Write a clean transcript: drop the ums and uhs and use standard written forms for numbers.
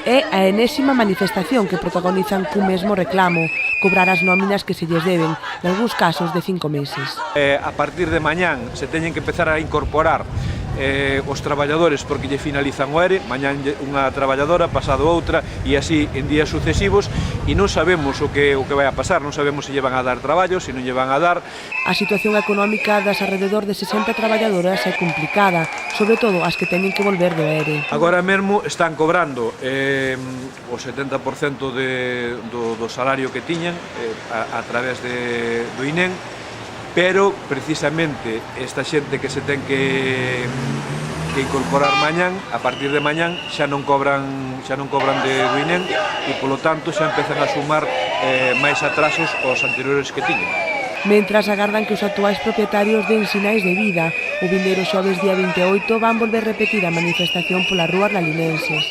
É a enésima manifestación que protagonizan cun mesmo reclamo, cobrar as nóminas que se lles deben, nalgúns casos de 5 meses. A partir de mañán se teñen que empezar a incorporar os traballadores porque lle finalizan o ERE, mañán unha traballadora, pasado outra e así en días sucesivos, e non sabemos o que vai a pasar, non sabemos se lle van a dar traballo, se non lle van a dar. A situación económica das alrededor de 60 traballadoras é complicada, sobre todo as que teñen que volver do ERE. Agora mesmo están cobrando o 70% do salario que tiñan a través do INEM, pero precisamente esta xente que se ten que incorporar mañán, a partir de mañán xa non cobran do INEM e polo tanto xa empezan a sumar máis atrasos aos anteriores que tiñan. Mentras agardan que os actuais propietarios den sinais de vida, o vindeiro xoves día 28 van volver repetir a manifestación polas rúas lalinenses.